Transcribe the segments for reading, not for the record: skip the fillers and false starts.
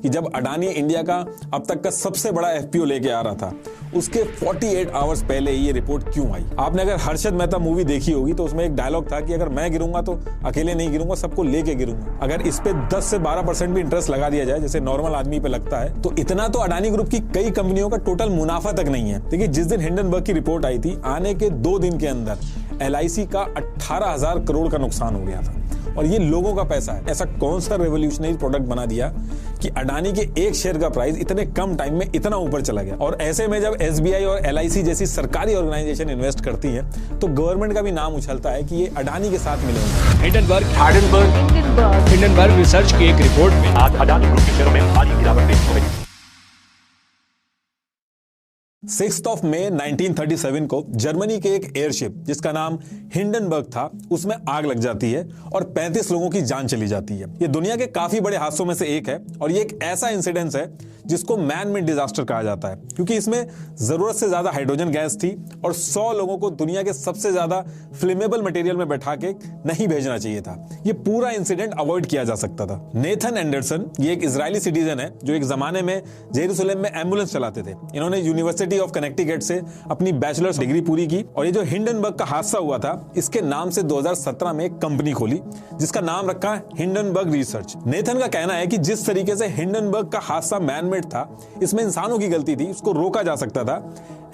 कि जब अडानी इंडिया का अब तक का सबसे बड़ा एफपीओ लेके आ रहा था, उसके 48 आवर्स पहले ये रिपोर्ट क्यों आई। आपने अगर हर्षद मेहता मूवी देखी होगी तो उसमें एक डायलॉग था कि अगर मैं गिरूंगा तो अकेले नहीं गिरूंगा, सबको लेके गिरूंगा। अगर इस पे 10 से 12% भी इंटरेस्ट लगा दिया जाए जैसे नॉर्मल आदमी पे लगता है, तो इतना तो अडानी ग्रुप की कई कंपनियों का टोटल मुनाफा तक नहीं है। देखिए, जिस दिन हिंडनबर्ग की रिपोर्ट आई थी, आने के 2 दिन के अंदर LIC का 18,000 करोड़ का नुकसान हो गया था, और ये लोगों का पैसा है। ऐसा कौन सा रेवोल्यूशनरी प्रोडक्ट बना दिया कि अडानी के एक शेयर का प्राइस इतने कम टाइम में इतना ऊपर चला गया। और ऐसे में जब SBI और LIC जैसी सरकारी ऑर्गेनाइजेशन इन्वेस्ट करती है तो गवर्नमेंट का भी नाम उछलता है कि ये अडानी के साथ मिले होंगे। हिंडनबर्ग रिसर्च की एक रिपोर्ट में आज अडानी ग्रुप के शेयरों में भारी गिरावट देखने को मिली। 6 मई 1937 को जर्मनी के एक एयरशिप जिसका नाम हिंडनबर्ग था, उसमें आग लग जाती है और 35 लोगों की जान चली जाती है। ये दुनिया के काफी बड़े हादसों में से एक है, और ये एक ऐसा इंसिडेंस है जिसको मैन मेड डिजास्टर कहा जाता है, क्योंकि इसमें जरूरत से ज्यादा हाइड्रोजन गैस थी और 100 लोगों को दुनिया के सबसे ज्यादा फ्लेमेबल मटेरियल में बैठा के नहीं भेजना चाहिए था। ये पूरा इंसिडेंट अवॉइड किया जा सकता था। नेथन एंडरसन, ये एक इजरायली सिटीजन है जो एक जमाने में जेरूसलम में एम्बुलेंस चलाते थे। इन्होंने यूनिवर्सिटी ऑफ कनेक्टिकट से अपनी बैचलर्स डिग्री पूरी की, और ये जो हिंडनबर्ग का हादसा हुआ था, इसके नाम से 2017 में एक कंपनी खोली जिसका नाम रखा हिंडनबर्ग रिसर्च। नेथन का कहना है कि जिस तरीके से हिंडनबर्ग का हादसा मैनमेड था, इसमें इंसानों की गलती थी, उसको रोका जा सकता था।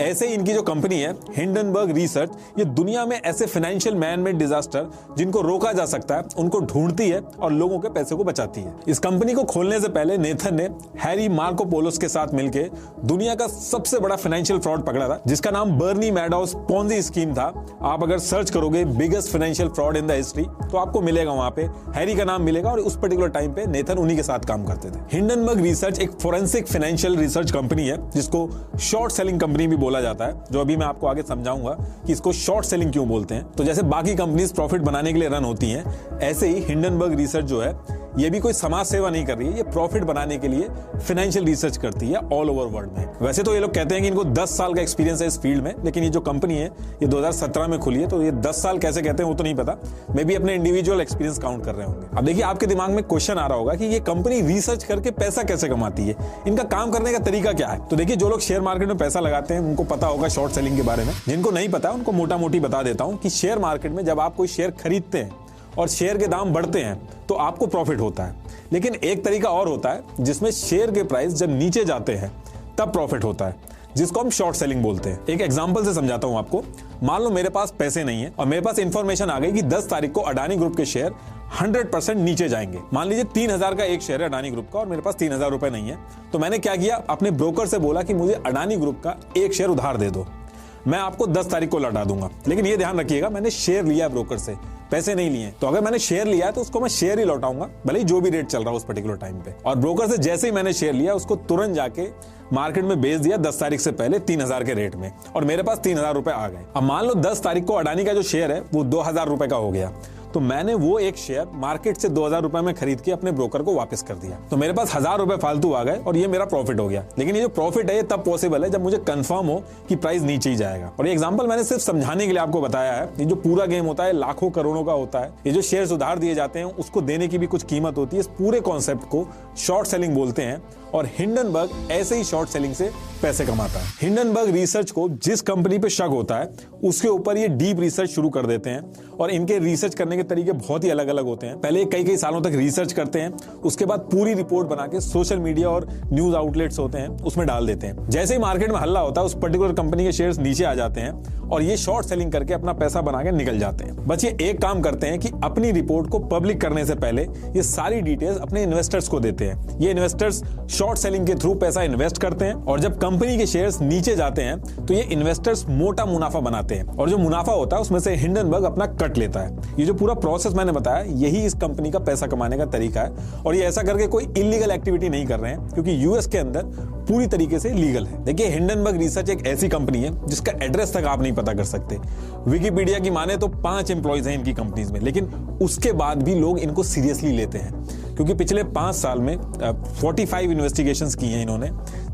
ऐसे ही इनकी जो कंपनी है हिंडनबर्ग रिसर्च, ये दुनिया में ऐसे फाइनेंशियल मैनमेड डिजास्टर जिनको रोका जा सकता है उनको ढूंढती है और लोगों के पैसे को बचाती है। इस कंपनी को खोलने से पहले नेथन ने हैरी मार्कोपोलोस के साथ मिलकर दुनिया का सबसे बड़ा फाइनेंशियल फ्रॉड पकड़ा था, जिसका नाम बर्नी मैडोज पोंजी स्कीम था। आप अगर सर्च करोगे biggest financial fraud in the history तो आपको मिलेगा, वहां पे हैरी का नाम मिलेगा, और उस पर्टिकुलर टाइम पे नेथन उन्हीं के साथ काम करते थे। हिंडनबर्ग रिसर्च एक फोरेंसिक फाइनेंशियल रिसर्च कंपनी है जिसको शॉर्ट सेलिंग कंपनी भी बोला जाता है, जो अभी मैं आपको आगे समझाऊंगा कि इसको शॉर्ट सेलिंग क्यों बोलते हैं। तो जैसे बाकी कंपनीज प्रॉफिट बनाने के लिए रन होती हैं, ऐसे ही हिंडनबर्ग रिसर्च जो है ये भी कोई समाज सेवा नहीं कर रही है, ये प्रॉफिट बनाने के लिए फाइनेंशियल रिसर्च करती है ऑल ओवर वर्ल्ड में। वैसे तो ये लोग कहते हैं कि इनको 10 साल का एक्सपीरियंस है इस फील्ड में, लेकिन ये जो कंपनी है ये 2017 में खुली है, तो ये 10 साल कैसे कहते हैं वो तो नहीं पता, मे भी अपने इंडिविजुअल एक्सपीरियंस काउंट कर रहे होंगे। अब देखिए, आपके दिमाग में क्वेश्चन आ रहा होगा कि ये कंपनी रिसर्च करके पैसा कैसे कमाती है, इनका काम करने का तरीका क्या है। तो देखिए, जो लोग शेयर मार्केट में पैसा लगाते हैं उनको पता होगा शॉर्ट सेलिंग के बारे में। जिनको नहीं पता उनको मोटा मोटी बता देता हूं कि शेयर मार्केट में जब आप कोई शेयर खरीदते हैं और शेयर के दाम बढ़ते हैं तो आपको प्रॉफिट होता है, लेकिन एक तरीका और होता है जिसमें शेयर के प्राइस जब नीचे जाते हैं तब प्रॉफिट होता है, जिसको हम शॉर्ट सेलिंग बोलते हैं। एक एग्जांपल से समझाता हूं आपको। मान लो मेरे पास पैसे नहीं है और मेरे पास इंफॉर्मेशन आ गई कि 10 तारीख को अडानी ग्रुप के शेयर 100% नीचे जाएंगे। मान लीजिए 3,000 का एक शेयर है अडानी ग्रुप का और मेरे पास 3,000 रुपए नहीं है, तो मैंने क्या किया, अपने ब्रोकर से बोला कि मुझे अडानी ग्रुप का एक शेयर उधार दे दो, मैं आपको 10 तारीख को लौटा दूंगा। लेकिन ये ध्यान रखिएगा, मैंने शेयर लिया ब्रोकर से, पैसे नहीं लिए। तो अगर मैंने शेयर लिया है तो उसको मैं शेयर ही लौटाऊंगा, भले ही जो भी रेट चल रहा है उस पर्टिकुलर टाइम पे। और ब्रोकर से जैसे ही मैंने शेयर लिया उसको तुरंत जाके मार्केट में बेच दिया 10 तारीख से पहले 3,000 के रेट में, और मेरे पास 3,000 रुपए आ गए। अब मान लो 10 तारीख को अडानी का जो शेयर है वो 2,000 रुपए का हो गया, तो मैंने वो एक शेयर मार्केट से 2,000 रुपए में खरीद के अपने ब्रोकर को वापस कर दिया, तो मेरे पास 1,000 रुपए फालतू आ गए और ये मेरा प्रॉफिट हो गया। लेकिन ये जो प्रॉफिट है ये तब पॉसिबल है जब मुझे कंफर्म हो कि प्राइस नीचे ही जाएगा। और ये एग्जांपल मैंने सिर्फ समझाने के लिए आपको बताया है। ये जो पूरा गेम होता है लाखों करोड़ों का होता है। ये जो शेयर्स उधार दिए जाते हैं उसको देने की भी कुछ कीमत होती है। इस पूरे कॉन्सेप्ट को शॉर्ट सेलिंग बोलते हैं, और हिंडनबर्ग ऐसे ही शॉर्ट सेलिंग से पैसे कमाता है। हिंडनबर्ग रिसर्च को जिस कंपनी पे शक होता है उसके ऊपर ये डीप रिसर्च शुरू कर देते हैं, और इनके रिसर्च करने के तरीके बहुत ही अलग अलग होते हैं। पहले कई सालों तक रिसर्च करते हैं, उसके बाद पूरी रिपोर्ट बना के सोशल मीडिया और न्यूज आउटलेट्स होते हैं उसमें डाल देते हैं। जैसे ही मार्केट में हल्ला होता है उस पर्टिकुलर कंपनी के शेयर्स नीचे आ जाते हैं और ये शॉर्ट सेलिंग करके अपना पैसा बना के निकल जाते हैं। बस ये एक काम करते हैं कि अपनी रिपोर्ट को पब्लिक करने से पहले ये सारी डिटेल्स अपने इन्वेस्टर्स को देते हैं। ये इन्वेस्टर्स शॉर्ट सेलिंग के थ्रू पैसा इन्वेस्ट करते हैं, और जब कंपनी के शेयर्स नीचे जाते हैं तो ये इन्वेस्टर्स मोटा मुनाफा बनाते हैं, और जो मुनाफा होता है उसमें से हिंडनबर्ग अपना कट लेता है। ये जो पूरा प्रोसेस मैंने बताया यही इस कंपनी का पैसा कमाने का तरीका है, और ये ऐसा करके कोई इलीगल एक्टिविटी नहीं कर रहे हैं, क्योंकि यूएस के अंदर पूरी तरीके से लीगल है। देखिए, हिंडनबर्ग रिसर्च एक ऐसी कंपनी है जिसका एड्रेस तक आप नहीं पता कर सकते। विकिपीडिया की माने तो 5 एम्प्लॉइज हैं इनकी कंपनीज में, लेकिन उसके बाद भी लोग इनको सीरियसली लेते हैं, क्योंकि पिछले 5 साल में 45 इन्वेस्टिगेशंस की हैं इन्होंने,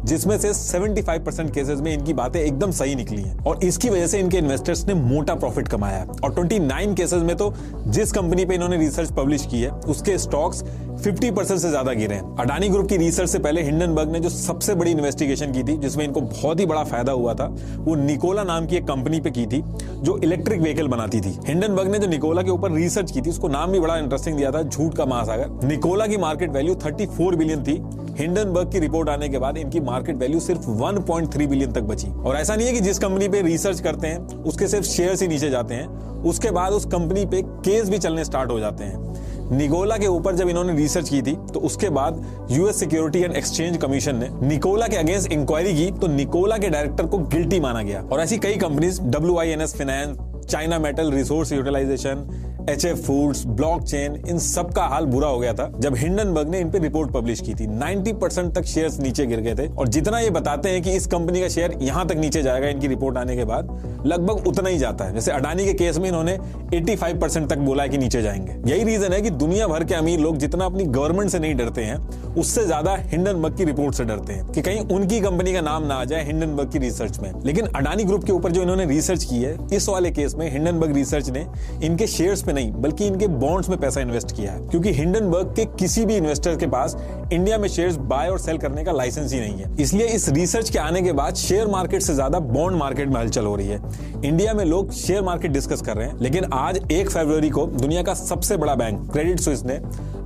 जिसमें से 75% केसेस में इनकी बातें एकदम सही निकली हैं और इसकी वजह से इनके इन्वेस्टर्स ने मोटा प्रॉफिट कमाया है। और 29 केसेस में तो जिस कंपनी पे इन्होंने रिसर्च पब्लिश की है उसके स्टॉक्स 50% से ज्यादा गिरे हैं। अडानी ग्रुप की रिसर्च से पहले हिंडनबर्ग ने जो सबसे बड़ी इन्वेस्टिगेशन की थी जिसमें इनको बहुत ही बड़ा फायदा हुआ था, वो निकोला नाम की एक कंपनी पे की थी जो इलेक्ट्रिक व्हीकल बनाती थी। हिंडनबर्ग ने जो निकोला के ऊपर रिसर्च की थी उसको नाम भी बड़ा इंटरेस्टिंग दिया था, झूठ का महासागर। निकोला की मार्केट वैल्यू 34 बिलियन थी। हिंडनबर्ग की रिपोर्ट आने के बाद इनकी मार्केट वैल्यू सिर्फ 1.3 बिलियन तक बची। और ऐसा नहीं है कि जिस कंपनी पे रिसर्च करते हैं उसके सिर्फ शेयर्स ही नीचे जाते हैं, उसके बाद उस कंपनी पे केस भी चलने स्टार्ट हो जाते हैं। निकोला के ऊपर जब इन्होंने रिसर्च की थी तो उसके बाद US security and exchange commission ने निकोला के अगेंस्ट इंक्वायरी की तो निकोला के डायरेक्टर को गिल्टी माना गया। और ऐसी कई companies WINS finance, China metal resource utilisation, HF foods, blockchain, इन सब का हाल बुरा हो गया था जब हिंडनबर्ग ने इन पे रिपोर्ट पब्लिश की थी। 90% तक शेयर्स नीचे गिर गए थे और जितना ये बताते हैं कि इस कंपनी का शेयर यहां तक नीचे जाएगा इनकी रिपोर्ट आने के बाद, लगभग उतना ही जाता है। जैसे अडानी के केस में इन्होंने 85% तक बोला है कि नीचे जाएंगे। यही रीजन है कि दुनिया भर के अमीर लोग जितना अपनी गवर्नमेंट से नहीं डरते हैं उससे ज्यादा हिंडनबर्ग की रिपोर्ट से डरते हैं कि कहीं उनकी कंपनी का नाम ना आ जाए हिंडनबर्ग की रिसर्च में। लेकिन अडानी ग्रुप के ऊपर जो इन्होंने रिसर्च की है, इस वाले केस में हिंडनबर्ग रिसर्च ने इनके शेयर्स पे नहीं बल्कि इनके बॉन्ड्स में पैसा इन्वेस्ट किया है, क्योंकि हिंडनबर्ग के किसी भी इन्वेस्टर के पास इंडिया में शेयर्स बाय और सेल करने का लाइसेंस ही नहीं है। इसलिए इस रिसर्च के आने के बाद शेयर मार्केट से ज्यादा बॉन्ड मार्केट में हलचल हो रही है। इंडिया में लोग शेयर मार्केट डिस्कस कर रहे हैं, लेकिन आज 1 फरवरी को दुनिया का सबसे बड़ा बैंक क्रेडिट स्विस ने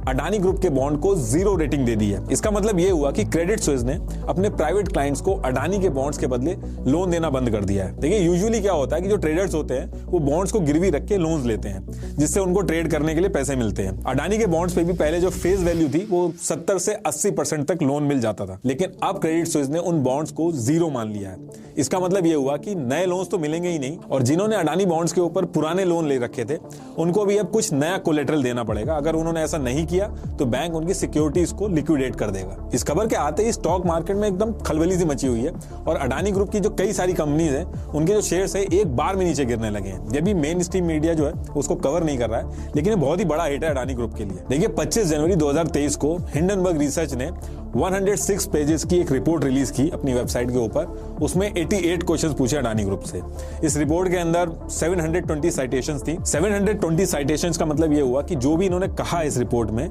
अडानी ग्रुप के बॉन्ड को 0 रेटिंग दे दी है। इसका मतलब यह हुआ कि क्रेडिट स्विस ने अपने प्राइवेट क्लाइंट्स को अडानी के बॉन्ड्स के बदले लोन देना बंद कर दिया है। देखिए यूजुअली क्या होता है कि जो ट्रेडर्स होते हैं वो बॉन्ड्स को गिरवी रख के लोन्स लेते हैं जिससे उनको ट्रेड करने के लिए पैसे मिलते हैं। अडानी के बॉन्ड्स पे भी पहले जो फेस वैल्यू थी वो 70 से 80% तक लोन मिल जाता था, लेकिन अब क्रेडिट स्विस ने उन बॉन्ड्स को 0 मान लिया है। इसका मतलब यह हुआ कि नए लोन्स तो मिलेंगे ही नहीं और जिन्होंने अडानी बॉन्ड्स के ऊपर पुराने लोन ले रखे थे उनको भी अब कुछ नया कोलेटरल देना पड़ेगा। अगर उन्होंने ऐसा नहीं किया तो बैंक उनकी सिक्योरिटीज को लिक्विडेट कर देगा। इस खबर के आते ही स्टॉक मार्केट में एकदम खलबली सी मची हुई है और अडानी ग्रुप की जो कई सारी कंपनीज हैं उनके जो शेयर्स है एक बार में नीचे गिरने लगे हैं। ये भी मेन स्ट्रीम मीडिया जो है उसको कवर नहीं कर रहा है, लेकिन ये बहुत ही बड़ा हिट है अडानी ग्रुप के लिए। देखिए 25 जनवरी 2023 को हिंडनबर्ग रिसर्च ने 106 पेजेस की एक रिपोर्ट रिलीज की अपनी वेबसाइट के ऊपर। उसमें 88 क्वेश्चंस पूछे अडानी ग्रुप से। इस रिपोर्ट के अंदर 720 साइटेशंस थी। 720 साइटेशंस का मतलब यह हुआ कि जो भी इन्होंने कहा इस रिपोर्ट में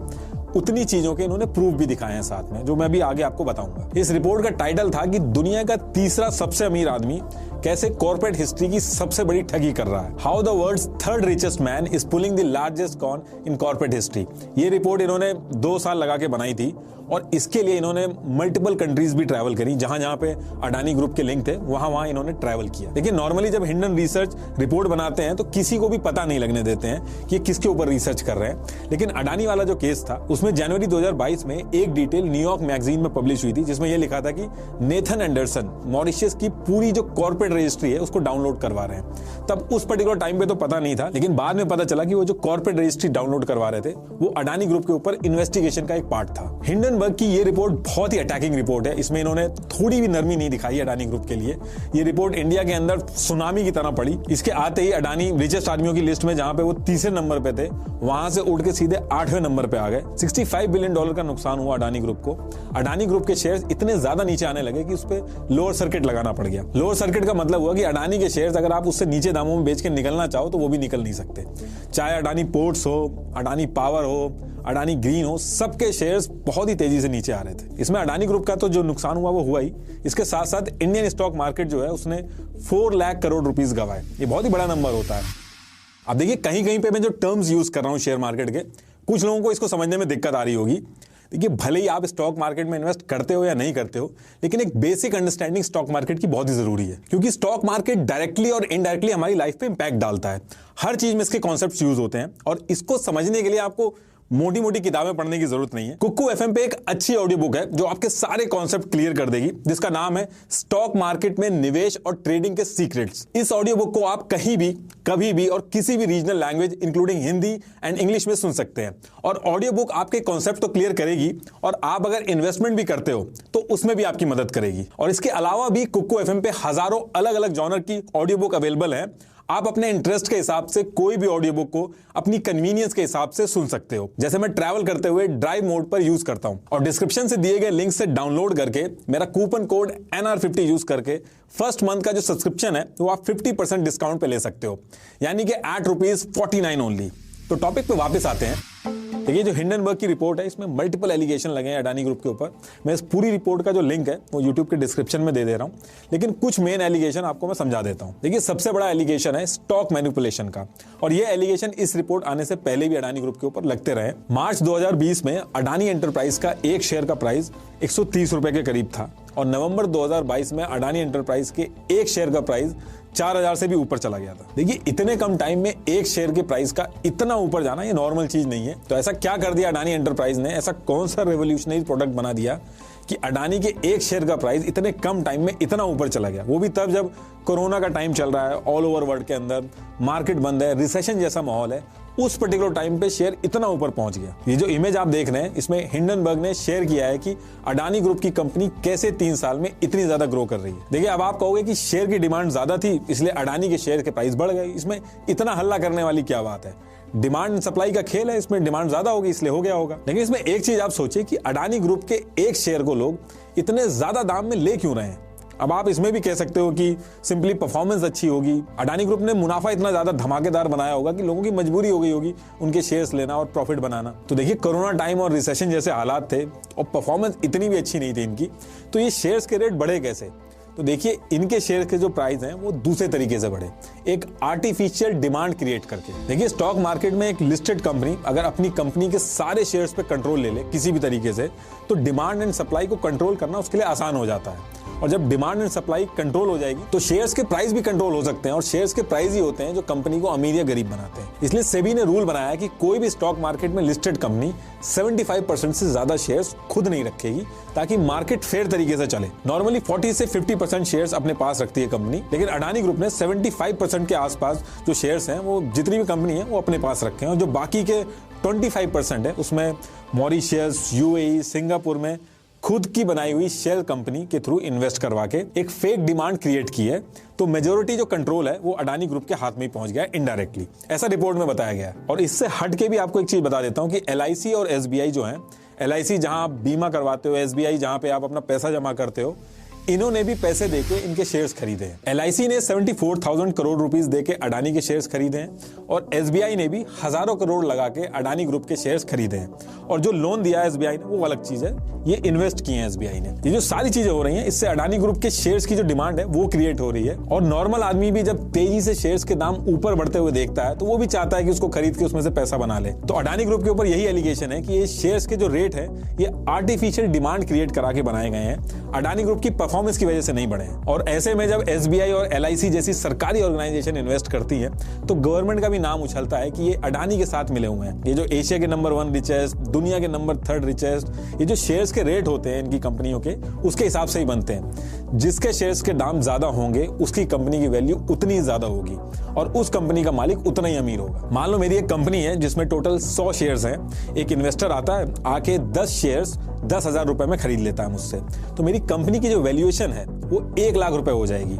उतनी चीजों के इन्होंने प्रूफ भी दिखाए हैं साथ में, जो मैं भी आगे आपको बताऊंगा। इस रिपोर्ट का टाइटल था कि दुनिया का तीसरा सबसे अमीर आदमी कैसे कॉर्पोरेट हिस्ट्री की सबसे बड़ी ठगी कर रहा है। How the world's third richest man is pulling the largest con in corporate history. ये रिपोर्ट इन्होंने 2 साल लगा के बनाई थी और इसके लिए इन्होंने मल्टीपल कंट्रीज भी ट्रैवल करी। जहां जहां पे अडानी ग्रुप के लिंक थे वहां वहां इन्होंने ट्रैवल किया। लेकिन नॉर्मली जब हिंडन रिसर्च रिपोर्ट बनाते हैं तो किसी को भी पता नहीं लगने देते हैं कि किसके ऊपर रिसर्च कर रहे हैं। लेकिन अडानी वाला जो केस था उसमें जनवरी 2022 में एक डिटेल न्यूयॉर्क मैगजीन में पब्लिश हुई थी जिसमें यह लिखा था कि नेथन एंडरसन मॉरिशस की पूरी जो कॉर्पोरेट रजिस्ट्री है उसको डाउनलोड करवा रहे हैं। तब उस पर्टिकुलर टाइम पे तो पता नहीं था, लेकिन बाद में पता चला कि वो जो कॉर्पोरेट रजिस्ट्री डाउनलोड करवा रहे थे वो अडानी ग्रुप के ऊपर इन्वेस्टिगेशन का एक पार्ट था। हिंडनबर्ग की ये रिपोर्ट बहुत ही अटैकिंग रिपोर्ट है। इसमें इन्होंने थोड़ी भी नरमी नहीं दिखाई अडानी ग्रुप के लिए। ये रिपोर्ट इंडिया के अंदर सुनामी की तरह पड़ी। इसके आते ही अडानी रिचेस्ट आदमियों की लिस्ट में जहां पे वो 30वें नंबर पे थे वहां से उठ के सीधे 8वें नंबर पे आ गए। $65 बिलियन का नुकसान हुआ अडानी ग्रुप को। अडानी ग्रुप के शेयर्स इतने ज्यादा नीचे आने लगे कि उस पर लोअर सर्किट लगाना पड़ गया। लोअर सर्किट का मतलब हुआ कि अडानी के शेयर्स अगर आप उससे नीचे दामों में बेच के निकलना चाहो तो वो भी निकल नहीं सकते। चाहे अडानी पोर्ट्स हो, अडानी पावर हो, अडानी ग्रीन हो, सबके शेयर्स बहुत ही तेजी से नीचे आ रहे थे। इसमें अडानी ग्रुप का तो जो नुकसान हुआ वो हुआ ही, इसके साथ साथ इंडियन स्टॉक मार्केट जो है उसने 4 लाख करोड़ रुपीस गंवाए। ये बहुत ही बड़ा नंबर होता है। अब देखिए कहीं कहीं पे मैं जो टर्म्स यूज कर रहा हूं शेयर मार्केट के, कुछ लोगों को इसको समझने में दिक्कत आ रही होगी। देखिए भले ही आप स्टॉक मार्केट में इन्वेस्ट करते हो या नहीं करते हो, लेकिन एक बेसिक अंडरस्टैंडिंग स्टॉक मार्केट की बहुत ही जरूरी है, क्योंकि स्टॉक मार्केट डायरेक्टली और इनडायरेक्टली हमारी लाइफ पे इंपैक्ट डालता है। हर चीज में इसके कॉन्सेप्ट्स यूज होते हैं और इसको समझने के लिए आपको मोटी मोटी किताबें पढ़ने की जरूरत नहीं है। कुक्कू एफएम पे एक अच्छी ऑडियो बुक है जो आपके सारे कॉन्सेप्ट क्लियर कर देगी, जिसका नाम है स्टॉक मार्केट में निवेश और ट्रेडिंग के सीक्रेट्स। इस ऑडियो बुक को आप कहीं भी, कभी भी और किसी भी regional language including Hindi and English में सुन सकते हैं। और ऑडियो बुक आपके कॉन्सेप्ट तो क्लियर करेगी और आप अगर इन्वेस्टमेंट भी करते हो तो उसमें भी आपकी मदद करेगी। और इसके अलावा भी कुक्कू एफएम पे हजारों अलग अलग जॉनर की ऑडियो बुक अवेलेबल है। आप अपने इंटरेस्ट के हिसाब से कोई भी ऑडियो बुक को अपनी कन्वीनियंस के हिसाब से सुन सकते हो। जैसे मैं ट्रैवल करते हुए ड्राइव मोड पर यूज करता हूं और डिस्क्रिप्शन से दिए गए लिंक से डाउनलोड करके मेरा कूपन कोड NR50 यूज करके फर्स्ट मंथ का जो सब्सक्रिप्शन है वो आप 50% डिस्काउंट पे ले सकते हो, यानी कि ₹49 ओनली। तो टॉपिक पे वापस आते हैं। देखिए, जो हिंडनबर्ग की रिपोर्ट है इसमें मल्टीपल एलिगेशन लगे हैं अडानी ग्रुप के ऊपर। मैं इस पूरी रिपोर्ट का जो लिंक है वो यूट्यूब के डिस्क्रिप्शन में दे रहा हूं, लेकिन कुछ मेन एलिगेशन आपको मैं समझा देता हूं। देखिए, सबसे बड़ा एलिगेशन है स्टॉक मैनिपुलेशन का, और ये एलिगेशन इस रिपोर्ट आने से पहले भी अडानी ग्रुप के ऊपर लगते रहे। मार्च 2020 में अडानी एंटरप्राइज का एक शेयर का प्राइस 130 रुपए के करीब था, और नवंबर 2022 में अडानी एंटरप्राइज के एक शेयर का प्राइस 4000 से भी ऊपर चला गया था। देखिए, इतने कम टाइम में एक शेयर के प्राइस का इतना ऊपर जाना ये नॉर्मल चीज नहीं है। तो ऐसा क्या कर दिया अडानी एंटरप्राइज ने, ऐसा कौन सा रेवोल्यूशनरी प्रोडक्ट बना दिया कि अडानी के एक शेयर का प्राइस इतने कम टाइम में इतना ऊपर चला गया, वो भी तब जब कोरोना का टाइम चल रहा है, ऑल ओवर वर्ल्ड के अंदर मार्केट बंद है, रिसेशन जैसा माहौल है, उस पर्टिकुलर टाइम पे शेयर इतना ऊपर पहुंच गया। ये जो इमेज आप देख रहे हैं इसमें हिंडनबर्ग ने शेयर किया है कि अडानी ग्रुप की कंपनी कैसे 3 साल में इतनी ज्यादा ग्रो कर रही है। देखिए, अब आप कहोगे कि शेयर की डिमांड ज्यादा थी इसलिए अडानी के शेयर के प्राइस बढ़ गए, इसमें इतना हल्ला करने वाली क्या बात है? डिमांड सप्लाई का खेल है, इसमें डिमांड ज्यादा होगी इसलिए हो गया होगा। लेकिन इसमें एक चीज आप सोचिए कि अडानी ग्रुप के एक शेयर को लोग इतने ज्यादा दाम में ले क्यों रहे हैं? अब आप इसमें भी कह सकते हो कि सिंपली परफॉर्मेंस अच्छी होगी, अडानी ग्रुप ने मुनाफा इतना ज्यादा धमाकेदार बनाया होगा कि लोगों की मजबूरी हो गई होगी उनके शेयर्स लेना और प्रॉफिट बनाना। तो देखिए, कोरोना टाइम और रिसेशन जैसे हालात थे और परफॉर्मेंस इतनी भी अच्छी नहीं थी इनकी, तो ये शेयर्स के रेट बढ़े कैसे? तो देखिए, इनके शेयर के जो प्राइस हैं वो दूसरे तरीके से बढ़े, एक आर्टिफिशियल डिमांड क्रिएट करके। देखिए, स्टॉक मार्केट में एक लिस्टेड कंपनी अगर अपनी कंपनी के सारे शेयर्स पे कंट्रोल ले ले किसी भी तरीके से, तो डिमांड एंड सप्लाई को कंट्रोल करना उसके लिए आसान हो जाता है। और जब डिमांड एंड सप्लाई कंट्रोल हो जाएगी तो शेयर्स के प्राइस भी कंट्रोल हो सकते हैं, और शेयर्स के प्राइस ही होते हैं जो कंपनी को अमीर या गरीब बनाते हैं। इसलिए सेबी ने रूल बनाया कि कोई भी स्टॉक मार्केट में लिस्टेड कंपनी 75% से ज्यादा शेयर्स खुद नहीं रखेगी, ताकि मार्केट फेयर तरीके से चले। नॉर्मली 40 से 50% शेयर्स अपने पास रखती है कंपनी, लेकिन अडानी ग्रुप ने 75% के आसपास जो शेयर्स हैं वो जितनी भी कंपनी है वो अपने पास रखे हैं, और जो बाकी के 25% है उसमें मॉरिशस, UAE, सिंगापुर में खुद की बनाई हुई शेल कंपनी के थ्रू इन्वेस्ट करवा के एक फेक डिमांड क्रिएट की है। तो मेजोरिटी जो कंट्रोल है वो अडानी ग्रुप के हाथ में ही पहुंच गया इनडायरेक्टली, ऐसा रिपोर्ट में बताया गया है। और इससे हट के भी आपको एक चीज बता देता हूं कि LIC और SBI जो है, LIC जहां आप बीमा करवाते हो, SBI जहां पे आप अपना पैसा जमा करते हो, इन्होंने भी पैसे देके इनके शेयर्स खरीदे हैं। LIC ने 74,000 करोड़ रुपीस देके अडानी के शेयर्स खरीदे हैं, और SBI ने भी हजारों करोड़ लगा के अडानी ग्रुप के शेयर्स खरीदे हैं। और जो लोन दिया है SBI ने वो अलग चीज है, ये इन्वेस्ट किए हैं SBI ने। ये जो सारी चीजें हो रही हैं इससे अडानी ग्रुप के शेयर्स की जो डिमांड है वो क्रिएट हो रही है, और नॉर्मल आदमी भी जब तेजी से शेयर्स के दाम ऊपर बढ़ते हुए देखता है तो वो भी चाहता है कि उसको खरीद के उसमें से पैसा बना ले। तो अडानी ग्रुप के ऊपर यही एलिगेशन है कि ये शेयर्स के जो रेट है ये आर्टिफिशियल डिमांड क्रिएट करा के बनाए गए हैं, अडानी ग्रुप की परफॉर्मेंस की वजह से नहीं बढ़े। और ऐसे में जब SBI और LIC जैसी सरकारी ऑर्गेनाइजेशन इन्वेस्ट करती है तो गवर्नमेंट का भी नाम उछलता है कि ये अडानी के साथ मिले हुए हैं। ये जो एशिया के नंबर 1 रिचेस्ट, दुनिया के नंबर 3rd रिचेस्ट, ये जो शेयर्स के रेट होते हैं इनकी कंपनियों के उसके हिसाब से ही बनते हैं। जिसके शेयर्स के दाम ज्यादा होंगे उसकी कंपनी की वैल्यू उतनी ज्यादा होगी, और उस कंपनी का मालिक उतना ही अमीर होगा। मान लो मेरी एक कंपनी है जिसमें टोटल 100 शेयर्स हैं, एक इन्वेस्टर आता है आके 10 शेयर्स 10,000 रुपए में खरीद लेता है मुझसे, तो मेरी कंपनी की जो वैल्यूएशन है वो 1 लाख रुपए हो जाएगी।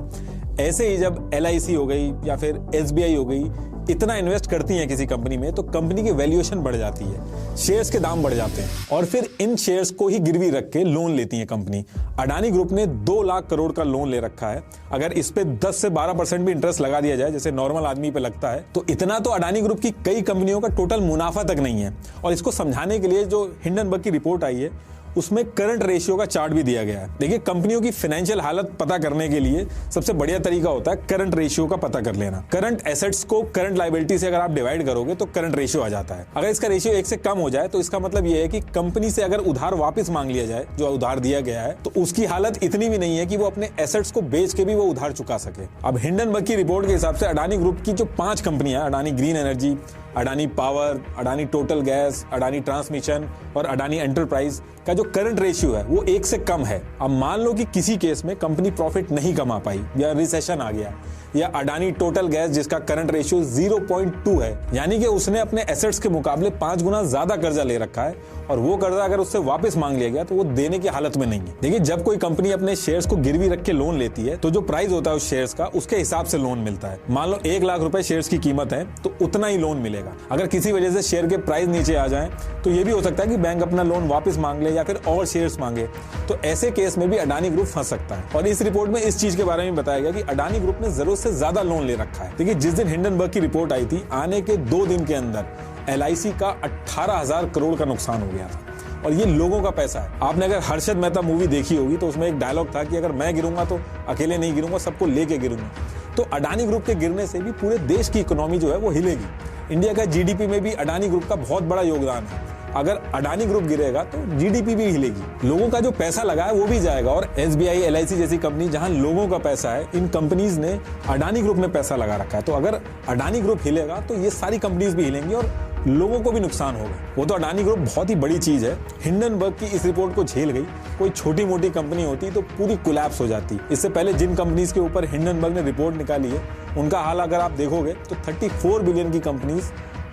ऐसे ही जब LIC हो गई या फिर SBI हो गई इतना इन्वेस्ट करती हैं किसी कंपनी में तो कंपनी की वैल्यूएशन बढ़ जाती है, शेयर्स के दाम बढ़ जाते हैं, और फिर इन शेयर्स को ही गिरवी रख के लोन लेती है कंपनी। अडानी ग्रुप ने 2 लाख करोड़ का लोन ले रखा है। अगर इस पे 10 से 12% भी इंटरेस्ट लगा दिया जाए जैसे नॉर्मल आदमी पे लगता है, तो इतना तो अडानी ग्रुप की कई कंपनियों का टोटल मुनाफा तक नहीं है। और इसको समझाने के लिए जो हिंडनबर्ग की रिपोर्ट आई है उसमें करंट रेशियो का चार्ट भी दिया गया है। देखिए, कंपनियों की फाइनेंशियल हालत पता करने के लिए सबसे बढ़िया तरीका होता है करंट रेशियो का पता कर लेना। करंट एसेट्स को करंट लायबिलिटी से अगर आप डिवाइड करोगे तो करंट रेशियो आ जाता है। अगर इसका रेशियो 1 से कम हो जाए तो इसका मतलब यह है कि कंपनी से अगर उधार वापस मांग लिया जाए, जो उधार दिया गया है, तो उसकी हालत इतनी भी नहीं है कि वो अपने एसेट्स को बेच के भी वो उधार चुका सके। अब हिंडनबर्ग की रिपोर्ट के हिसाब से अडानी ग्रुप की जो 5 कंपनियां, Adani green energy, Adani power, Adani total gas, Adani transmission और अडानी एंटरप्राइज का जो करंट रेशियो है वो 1 से कम है। अब मान लो कि किसी केस में कंपनी प्रॉफिट नहीं कमा पाई या रिसेशन आ गया, या अडानी टोटल गैस जिसका करंट रेशियो 0.2 है, यानी कि उसने अपने एसेट्स के मुकाबले 5 गुना ज्यादा कर्जा ले रखा है और वो कर्जा अगर उससे वापस मांग लिया गया तो वो देने की हालत में नहीं है। देखिए, जब कोई कंपनी अपने शेयर्स को गिरवी रख के लोन लेती है तो जो प्राइस होता है उस शेयर्स का, उसके हिसाब से लोन मिलता है। मान लो 1 लाख रुपए शेयर्स की कीमत है तो उतना ही लोन मिलेगा। अगर किसी वजह से शेयर के प्राइस नीचे आ जाए तो ये भी हो सकता है कि बैंक अपना लोन वापस मांग ले या फिर और शेयर्स मांगे, तो ऐसे केस में भी अडानी ग्रुप फंस सकता है। और इस रिपोर्ट में इस चीज के बारे में बताया गया कि अडानी ग्रुप ने जरूरत से ज्यादा लोन ले रखा है। देखिए, जिस दिन हिंडनबर्ग की रिपोर्ट आई थी, आने के 2 दिन के अंदर LIC का 18,000 करोड़ का नुकसान हो गया था और ये लोगों का पैसा है। आपने अगर हर्षद मेहता मूवी देखी होगी तो उसमें एक डायलॉग था कि अगर मैं गिरूंगा तो अकेले नहीं गिरूंगा, सबको लेके गिरूंगा। तो अडानी ग्रुप के गिरने से भी पूरे देश की इकोनॉमी जो है वो हिलेगी। इंडिया का GDP में भी अडानी ग्रुप का बहुत बड़ा योगदान है। अगर अडानी ग्रुप गिरेगा तो GDP भी हिलेगी, लोगों का जो पैसा लगा है वो भी जाएगा। और SBI, LIC जैसी कंपनी जहां लोगों का पैसा है, इन कंपनीज ने अडानी ग्रुप में पैसा लगा रखा है। तो अगर अडानी ग्रुप हिलेगा तो ये सारी कंपनीज भी हिलेंगी और लोगों को भी नुकसान होगा। वो तो अडानी ग्रुप बहुत ही बड़ी चीज है, हिंडनबर्ग की इस रिपोर्ट को झेल गई। कोई छोटी मोटी कंपनी होती तो पूरी कोलैप्स हो जाती। इससे पहले जिन कंपनीज के ऊपर हिंडनबर्ग ने रिपोर्ट निकाली है उनका हाल अगर आप देखोगे तो 34 बिलियन की कंपनीज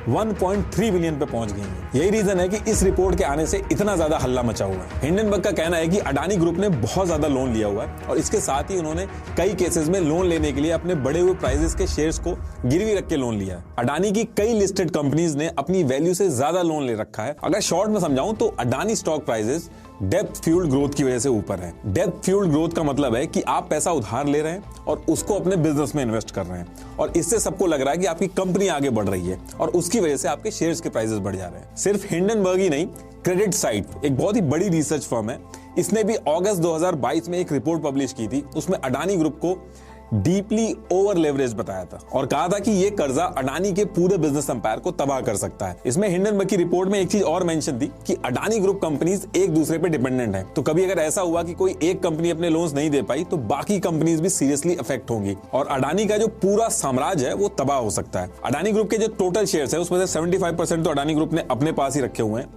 1.3 बिलियन पे पहुंच गई है। यही रीजन है कि इस रिपोर्ट के आने से इतना ज्यादा हल्ला मचा हुआ है। हिंडनबर्ग का कहना है कि अडानी ग्रुप ने बहुत ज्यादा लोन लिया हुआ है और इसके साथ ही उन्होंने कई केसेस में लोन लेने के लिए अपने बढ़े हुए प्राइसेस के शेयर्स को गिरवी रख के लोन लिया है। अडानी की कई लिस्टेड कंपनीज ने अपनी वैल्यू से ज्यादा लोन ले रखा है। अगर शॉर्ट में समझाऊं तो Adani stock prices depth fuelled growth की वजह से ऊपर है। डेप्थ फ्यूल्ड ग्रोथ का मतलब है कि आप पैसा उधार ले रहे हैं और उसको अपने बिजनेस में इन्वेस्ट कर रहे हैं और इससे सबको लग रहा है कि आपकी कंपनी आगे बढ़ रही है और उसकी वजह से आपके शेयर्स के प्राइसेस बढ़ जा रहे हैं। सिर्फ हिंडनबर्ग ही नहीं, क्रेडिट साइट एक बहुत ही बड़ी रिसर्च फर्म है, इसने भी अगस्त 2022 में एक रिपोर्ट पब्लिश की थी। उसमें अडानी ग्रुप को डीपली ओवर लेवरेज बताया था और कहा था कि यह कर्जा अडानी के पूरे बिजनेस एम्पायर को तबाह कर सकता है। इसमें हिंडनबर्ग की रिपोर्ट में एक चीज और मेंशन थी कि अडानी ग्रुप कंपनीज एक दूसरे पे डिपेंडेंट है। तो कभी अगर ऐसा हुआ कि कोई एक कंपनी अपने लोन्स नहीं दे पाई तो बाकी कंपनीज भी सीरियसली अफेक्ट होंगी और अडानी का जो पूरा साम्राज्य है वो तबाह हो सकता है। अडानी ग्रुप के जो टोटल शेयर्स है उसमें से 75% तो अडानी ग्रुप ने अपने पास ही रखे हुए हैं।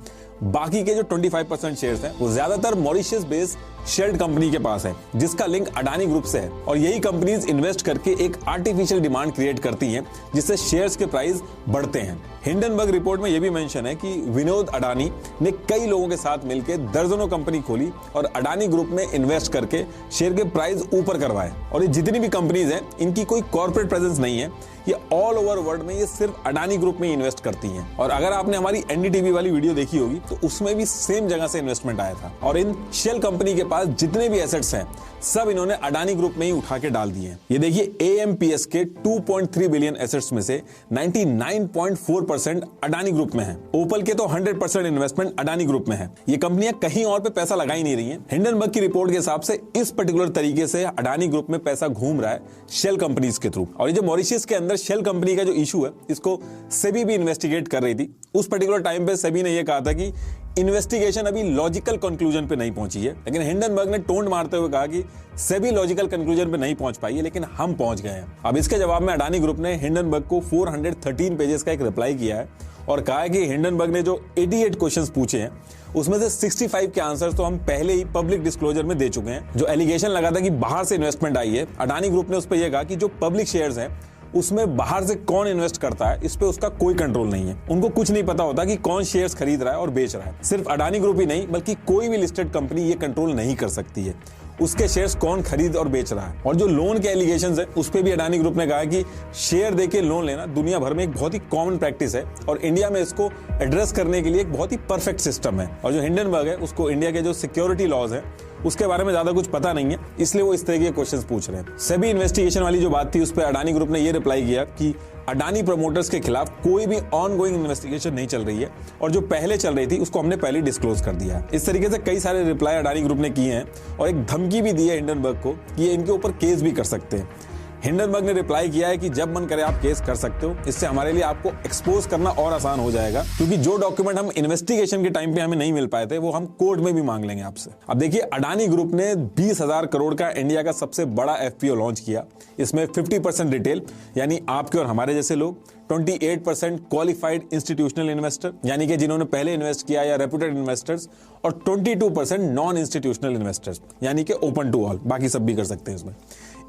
बाकी के जो 25% शेयर्स हैं वो ज्यादातर मॉरिशस बेस्ड शेल्ड कंपनी के पास है जिसका लिंक अडानी ग्रुप से है और यही कंपनीज इन्वेस्ट करके एक आर्टिफिशियल डिमांड क्रिएट करती हैं जिससे शेयर्स के प्राइस बढ़ते हैं। हिंडनबर्ग रिपोर्ट में यह भी मेंशन है कि विनोद अडानी ने कई लोगों के साथ मिलकर दर्जनों कंपनी खोली और अडानी ग्रुप में इन्वेस्ट करके शेयर के प्राइस ऊपर करवाए। और ये जितनी भी कंपनीज हैं इनकी कोई कॉर्पोरेट प्रेजेंस नहीं है, ये ऑल ओवर वर्ल्ड में ये सिर्फ अडानी ग्रुप में इन्वेस्ट करती हैं। और अगर आपने हमारी NDTV वाली वीडियो देखी होगी तो उसमें भी सेम जगह से इन्वेस्टमेंट आया था और इन शेल कंपनी के पास जितने भी एसेट्स हैं सब इन्होंने अडानी ग्रुप में ही उठा के डाल दिए हैं। ये देखिए, AMPS के 2.3 बिलियन एसेट्स में से 99.4% अडानी ग्रुप में है। ओपल के तो 100% इन्वेस्टमेंट अडानी ग्रुप में है। ये कंपनियां कहीं और पे पैसा लगा ही नहीं रही हैं। हिंडनबर्ग की रिपोर्ट के हिसाब से इस पर्टिकुलर तरीके से अडानी ग्रुप में पैसा घूम रहा है शेल कंपनीज के थ्रू। और ये जो मॉरिशस के अंदर शेल कंपनी का जो इशू है इसको सेबी भी इन्वेस्टिगेट कर रही थी। उस पर्टिकुलर टाइम पे सेबी ने यह कहा था कि इन्वेस्टिगेशन अभी लॉजिकल कंक्लूजन पे नहीं पहुंची है, लेकिन हिंडनबर्ग ने टोन मारते हुए कहा कि सेबी लॉजिकल कंक्लूजन पे नहीं पहुंच पाई है लेकिन हम पहुंच गए हैं। अब इसके जवाब में अडानी ग्रुप ने हिंडनबर्ग को 413 पेजेस का एक रिप्लाई किया है और कहा है कि हिंडनबर्ग ने जो 88 क्वेश्चंस पूछे हैं उसमें से 65 के आंसर्स तो हम पहले ही पब्लिक डिस्क्लोजर में दे चुके हैं। जो एलिगेशन लगा था कि बाहर से इन्वेस्टमेंट आई है, अडानी ग्रुप ने उस पर यह कहा कि जो पब्लिक शेयर्स हैं उसमें बाहर से कौन इन्वेस्ट करता है इस पे उसका कोई कंट्रोल नहीं है। उनको कुछ नहीं पता होता कि कौन शेयर्स खरीद रहा है और बेच रहा है। सिर्फ अडानी ग्रुप ही नहीं बल्कि कोई भी लिस्टेड कंपनी ये कंट्रोल नहीं कर सकती है उसके शेयर्स कौन खरीद और बेच रहा है। और जो लोन के एलिगेशंस है उस पे भी अडानी ग्रुप ने कहा कि शेयर देके लोन लेना दुनिया भर में एक बहुत ही कॉमन प्रैक्टिस है और इंडिया में इसको एड्रेस करने के लिए एक बहुत ही परफेक्ट सिस्टम है। और जो हिंडनबर्ग है उसको इंडिया के जो सिक्योरिटी लॉज है उसके बारे में ज्यादा कुछ पता नहीं है, इसलिए वो इस तरह के क्वेश्चंस पूछ रहे हैं। सेबी इन्वेस्टिगेशन वाली जो बात थी उस पर अडानी ग्रुप ने ये रिप्लाई किया कि अडानी प्रमोटर्स के खिलाफ कोई भी ऑनगोइंग इन्वेस्टिगेशन नहीं चल रही है और जो पहले चल रही थी उसको हमने पहले डिस्क्लोज कर दिया है। इस तरीके से कई सारे रिप्लाई अडानी ग्रुप ने किए हैं और एक धमकी भी दी है हिंडनबर्ग को कि ये इनके ऊपर केस भी कर सकते हैं। हिंडनबर्ग ने रिप्लाई किया है कि जब मन करे आप केस कर सकते हो, इससे हमारे लिए आपको एक्सपोज करना और आसान हो जाएगा क्योंकि जो डॉक्यूमेंट हम इन्वेस्टिगेशन के टाइम पे हमें नहीं मिल पाए थे वो हम कोर्ट में भी मांग लेंगे आपसे। अब देखिए, अडानी ग्रुप ने 20,000 करोड़ का इंडिया का सबसे बड़ा FPO लॉन्च किया। इसमें 50% रिटेल यानी आपके और हमारे जैसे लोग, 28% क्वालिफाइड इंस्टीट्यूशनल इन्वेस्टर यानी कि जिन्होंने पहले इन्वेस्ट किया या रेप्यूटेड इन्वेस्टर्स और 22% नॉन इंस्टीट्यूशनल इन्वेस्टर्स यानी कि ओपन टू ऑल, बाकी सब भी कर सकते हैं इसमें।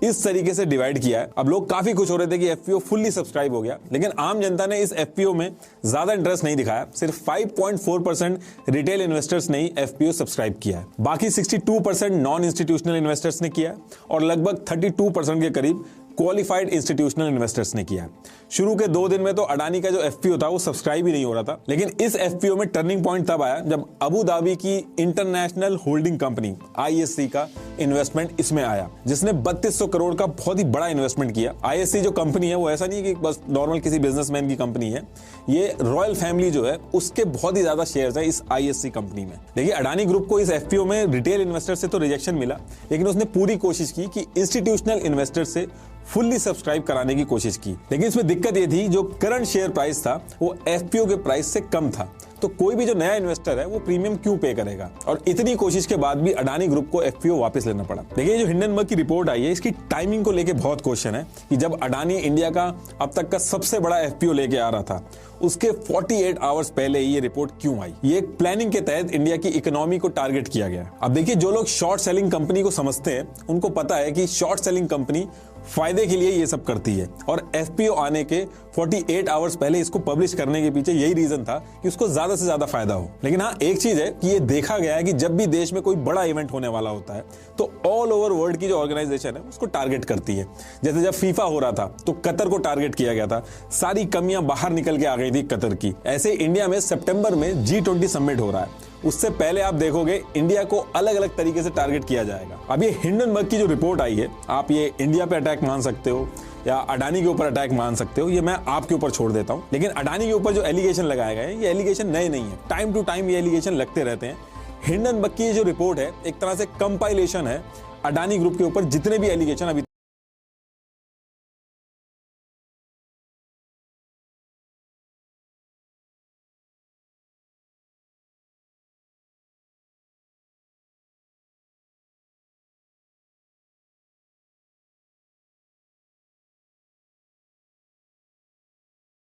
इस तरीके से डिवाइड किया है। अब लोग काफी खुश हो रहे थे कि एफपीओ फुल्ली सब्सक्राइब हो गया, लेकिन आम जनता ने इस एफपीओ में ज्यादा इंटरेस्ट नहीं दिखाया। सिर्फ 5.4% रिटेल इन्वेस्टर्स ने ही एफपीओ सब्सक्राइब किया है। बाकी 62% नॉन इंस्टीट्यूशनल इन्वेस्टर्स ने किया है और लगभग 32% के करीब क्वालिफाइड इंस्टीट्यूशनल इन्वेस्टर्स ने किया। शुरू के 2 दिन में तो अडानी का जो एफपीओ था वो सब्सक्राइब ही नहीं हो रहा था, लेकिन इस एफपीओ में टर्निंग पॉइंट तब आया जब अबू धाबी की इंटरनेशनल होल्डिंग कंपनी आईएससी का इन्वेस्टमेंट इसमें आया, जिसने 3200 करोड़ का बहुत ही बड़ा इन्वेस्टमेंट किया। आईएससी जो कंपनी है वो ऐसा नहीं है कि बस नॉर्मल किसी बिजनेसमैन की कंपनी है, ये रॉयल फैमिली जो है उसके बहुत ही ज्यादा शेयर्स है इस आईएससी कंपनी में। देखिए, अडानी ग्रुप को इस एफपीओ में रिटेल इन्वेस्टर से तो रिजेक्शन मिला, लेकिन उसने पूरी कोशिश की कि इंस्टीट्यूशनल इन्वेस्टर से फुल्ली सब्सक्राइब कराने की कोशिश की। लेकिन इसमें दिक्कत ये थी, जो करंट शेयर प्राइस था वो एफपीओ के प्राइस से कम था, तो कोई भी जो नया इन्वेस्टर है वो प्रीमियम क्यों पे करेगा। और इतनी कोशिश के बाद भी अडानी ग्रुप को एफपीओ वापस लेना पड़ा। देखिए, जो हिंडनबर्ग की रिपोर्ट आई है इसकी टाइमिंग को लेके बहुत क्वेश्चन है कि जब अडानी इंडिया का अब तक का सबसे बड़ा एफपीओ लेके आ रहा था, उसके 48 आवर्स पहले ही ये रिपोर्ट क्यों आई। ये एक प्लानिंग के तहत इंडिया की इकोनॉमी को टारगेट किया गया। अब देखिए, जो लोग शॉर्ट सेलिंग कंपनी को समझते हैं उनको पता है कि शॉर्ट सेलिंग कंपनी फायदे के लिए ये सब करती है, और एफपीओ आने के 48 आवर्स पहले इसको पब्लिश करने के पीछे यही रीजन था कि उसको ज्यादा से ज्यादा फायदा हो। लेकिन हाँ, एक चीज है कि ये देखा गया है कि जब भी देश में कोई बड़ा इवेंट होने वाला होता है तो ऑल ओवर वर्ल्ड की जो ऑर्गेनाइजेशन है उसको टारगेट करती है। जैसे जब फीफा हो रहा था तो कतर को टारगेट किया गया था, सारी कमियां बाहर निकल के आ गई थी कतर की। ऐसे इंडिया में सितंबर में G20 समिट हो रहा है, उससे पहले आप देखोगे इंडिया को अलग अलग तरीके से टारगेट किया जाएगा। अब ये हिंडनबर्ग की जो रिपोर्ट आई है, आप ये इंडिया पे अटैक मान सकते हो या अडानी के ऊपर अटैक मान सकते हो, ये मैं आपके ऊपर छोड़ देता हूं। लेकिन अडानी के ऊपर जो एलिगेशन लगाए गए हैं ये एलिगेशन नए नहीं है, टाइम टू टाइम ये एलिगेशन लगते रहते हैं। हिंडनबर्ग की जो रिपोर्ट है एक तरह से कंपाइलेशन है अडानी ग्रुप के ऊपर जितने भी एलिगेशन अभी